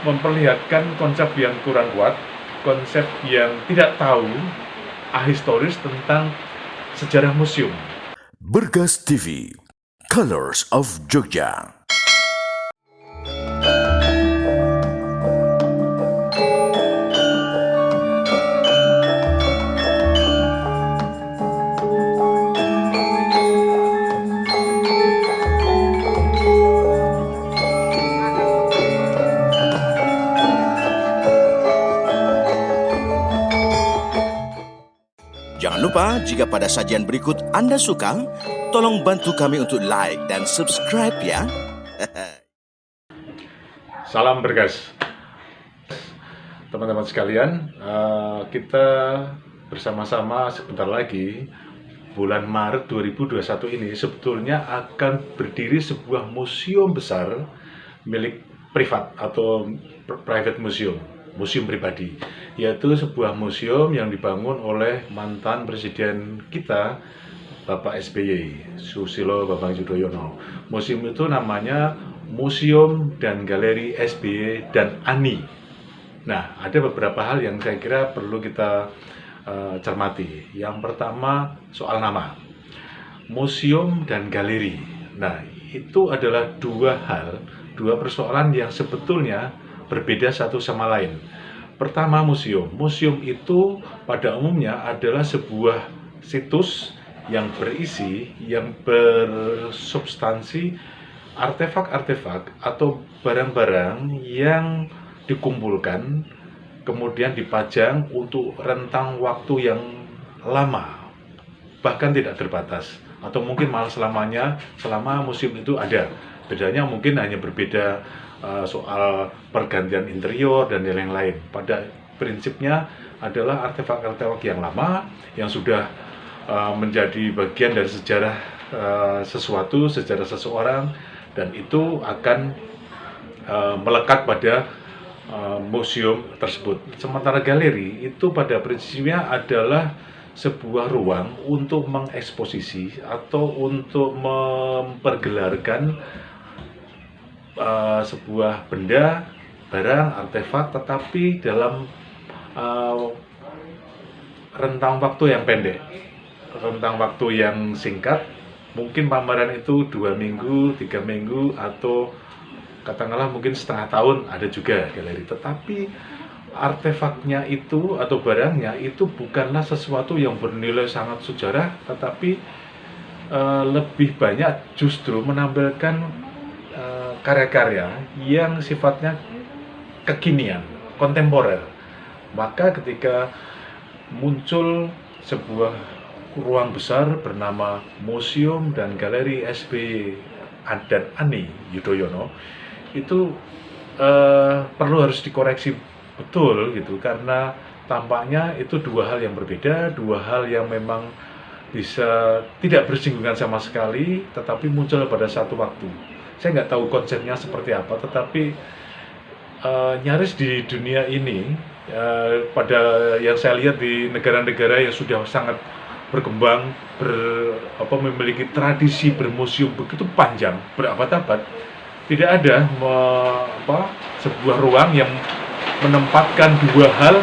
memperlihatkan konsep yang kurang kuat, konsep yang tidak tahu ahistoris tentang sejarah museum. Bergas TV, Colors of Jogja. Jangan lupa, jika pada sajian berikut Anda suka, tolong bantu kami untuk like dan subscribe ya. Salam bergas. Teman-teman sekalian, kita bersama-sama sebentar lagi, bulan Maret 2021 ini sebetulnya akan berdiri sebuah museum besar milik privat atau private museum, museum pribadi, yaitu sebuah museum yang dibangun oleh mantan presiden kita, Bapak SBY, Susilo Bambang Yudhoyono. Museum itu namanya Museum dan Galeri SBY dan Ani. Nah, ada beberapa hal yang saya kira perlu kita cermati. Yang pertama, soal nama. Museum dan galeri. Nah, itu adalah dua persoalan yang sebetulnya berbeda satu sama lain. Pertama, museum. Museum itu pada umumnya adalah sebuah situs yang berisi, yang bersubstansi artefak-artefak atau barang-barang yang dikumpulkan, kemudian dipajang untuk rentang waktu yang lama, bahkan tidak terbatas, atau mungkin malah selamanya, selama museum itu ada. Bedanya mungkin hanya berbeda soal pergantian interior dan lain-lain. Pada prinsipnya adalah artefak-artefak yang lama, yang sudah menjadi bagian dari sejarah sesuatu, sejarah seseorang, dan itu akan melekat pada museum tersebut. Sementara galeri itu pada prinsipnya adalah sebuah ruang untuk mengeksposisi atau untuk mempergelarkan sebuah benda, barang, artefak, tetapi dalam rentang waktu yang pendek, rentang waktu yang singkat. Mungkin pameran itu 2 minggu, 3 minggu, atau katakanlah mungkin setengah tahun ada juga galeri. Tetapi artefaknya itu atau barangnya itu bukanlah sesuatu yang bernilai sangat sejarah, tetapi lebih banyak justru menampilkan karya-karya yang sifatnya kekinian, kontemporer. Maka ketika muncul sebuah ruang besar bernama Museum dan Galeri SBY dan Ani Yudhoyono, itu perlu harus dikoreksi betul gitu, karena tampaknya itu dua hal yang berbeda, dua hal yang memang bisa tidak bersinggungan sama sekali, tetapi muncul pada satu waktu. Saya nggak tahu konsepnya seperti apa, tetapi nyaris di dunia ini, pada yang saya lihat di negara-negara yang sudah sangat berkembang, memiliki tradisi bermuseum begitu panjang, berabad-abad, tidak ada sebuah ruang yang menempatkan dua hal,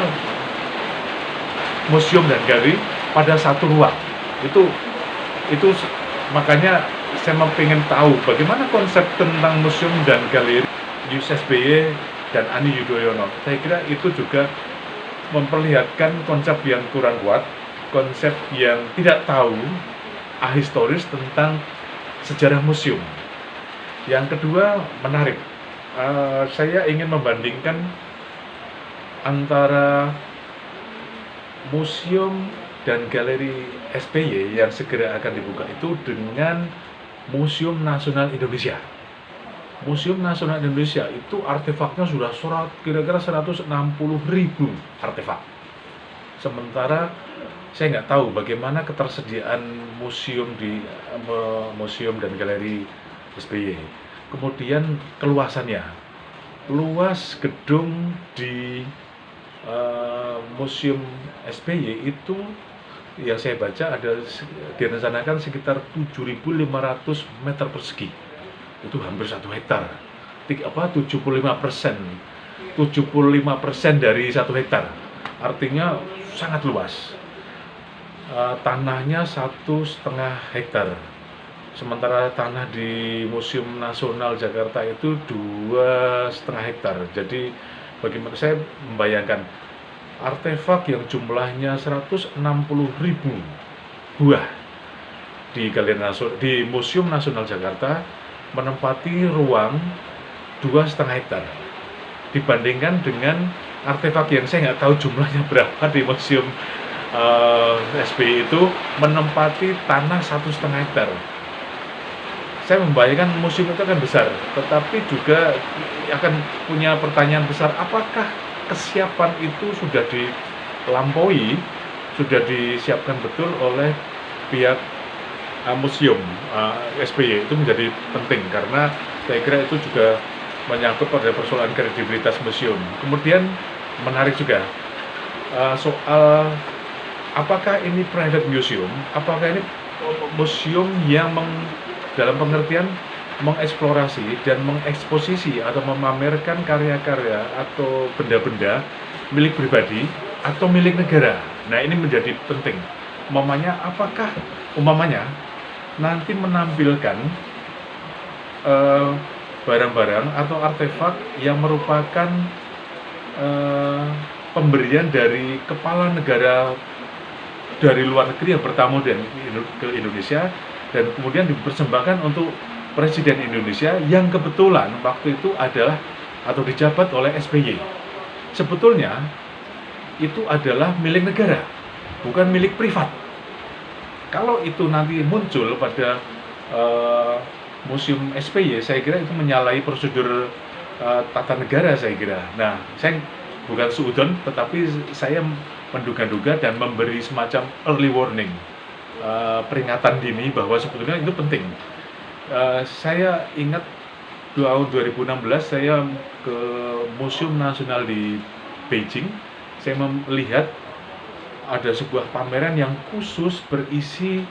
museum dan galeri, pada satu ruang. Itu makanya saya ingin tahu bagaimana konsep tentang museum dan galeri SBY dan Ani Yudhoyono. Saya kira itu juga memperlihatkan konsep yang kurang kuat, konsep yang tidak tahu ahistoris tentang sejarah museum. Yang kedua, menarik. Saya ingin membandingkan antara museum dan galeri SBY yang segera akan dibuka itu dengan Museum Nasional Indonesia. Museum Nasional Indonesia itu artefaknya sudah kira-kira 160.000 artefak. Sementara saya nggak tahu bagaimana ketersediaan museum dan galeri SBY. Kemudian keluasannya, luas gedung di Museum SBY itu yang saya baca ada direncanakan sekitar 7.500 meter persegi. Itu hampir 1 hektar. 75% 75% dari 1 hektar, artinya sangat luas. Tanahnya 1,5 hektar, sementara tanah di Museum Nasional Jakarta itu 2,5 hektar. Jadi bagaimana saya membayangkan artefak yang jumlahnya 160.000 buah di Museum Nasional Jakarta menempati ruang 2,5 hektar, dibandingkan dengan artefak yang saya nggak tahu jumlahnya berapa di Museum SBY itu menempati tanah 1,5 hektar. Saya membayangkan museum itu akan besar, tetapi juga akan punya pertanyaan besar, apakah kesiapan itu sudah dilampaui, sudah disiapkan betul oleh pihak museum SBY. Itu menjadi penting karena saya kira itu juga menyangkut pada persoalan kredibilitas museum. Kemudian menarik juga soal apakah ini private museum, apakah ini museum yang dalam pengertian mengeksplorasi dan mengeksposisi atau memamerkan karya-karya atau benda-benda milik pribadi atau milik negara. Nah, ini menjadi penting. Apakah nanti menampilkan barang-barang atau artefak yang merupakan pemberian dari kepala negara dari luar negeri yang bertamu ke Indonesia dan kemudian dipersembahkan untuk Presiden Indonesia yang kebetulan waktu itu adalah atau dijabat oleh SBY. Sebetulnya itu adalah milik negara, bukan milik privat. Kalau itu nanti muncul pada Museum SBY, saya kira itu menyalahi prosedur tata negara, saya kira. Nah, saya bukan suudon, tetapi saya menduga-duga dan memberi semacam early warning, peringatan dini bahwa sebetulnya itu penting. Saya ingat tahun 2016 saya ke Museum Nasional di Beijing. Saya melihat ada sebuah pameran yang khusus berisi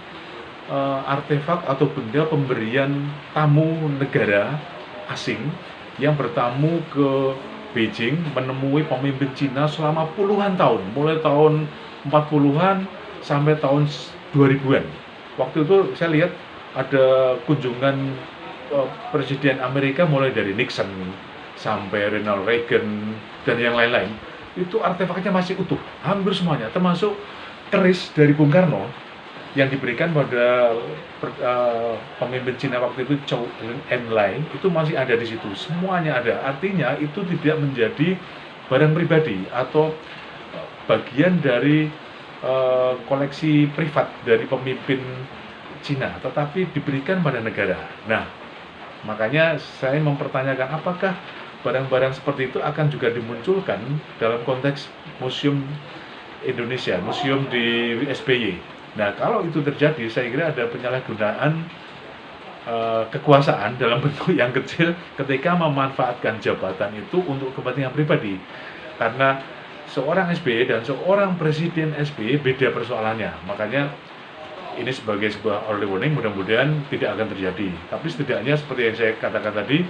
artefak atau benda pemberian tamu negara asing yang bertamu ke Beijing menemui pemimpin Cina selama puluhan tahun, mulai tahun 40-an sampai tahun 2000-an. Waktu itu saya lihat ada kunjungan Presiden Amerika mulai dari Nixon sampai Ronald Reagan dan yang lain-lain. Itu artefaknya masih utuh, hampir semuanya, termasuk keris dari Bung Karno yang diberikan pada pemimpin Cina waktu itu Zhou Enlai, itu masih ada di situ, semuanya ada. Artinya itu tidak menjadi barang pribadi atau bagian dari koleksi privat dari pemimpin Cina, tetapi diberikan pada negara. Nah, makanya saya mempertanyakan apakah barang-barang seperti itu akan juga dimunculkan dalam konteks Museum Indonesia, museum di SBY. Nah, kalau itu terjadi, saya kira ada penyalahgunaan kekuasaan dalam bentuk yang kecil ketika memanfaatkan jabatan itu untuk kepentingan pribadi. Karena seorang SBY dan seorang Presiden SBY beda persoalannya. Makanya ini sebagai sebuah early warning, mudah-mudahan tidak akan terjadi. Tapi setidaknya seperti yang saya katakan tadi,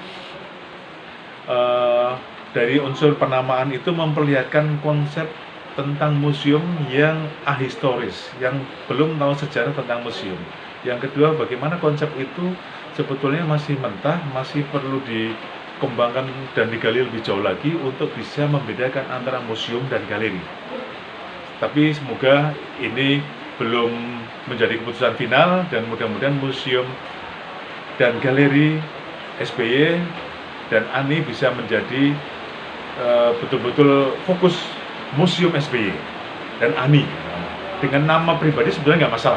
dari unsur penamaan itu memperlihatkan konsep tentang museum yang ahistoris, yang belum tahu sejarah tentang museum. Yang kedua, bagaimana konsep itu sebetulnya masih mentah, masih perlu dikembangkan dan digali lebih jauh lagi untuk bisa membedakan antara museum dan galeri. Tapi semoga ini belum menjadi keputusan final dan mudah-mudahan museum dan galeri SBY dan ANI bisa menjadi betul-betul fokus Museum SBY dan ANI. Dengan nama pribadi sebenarnya nggak masalah.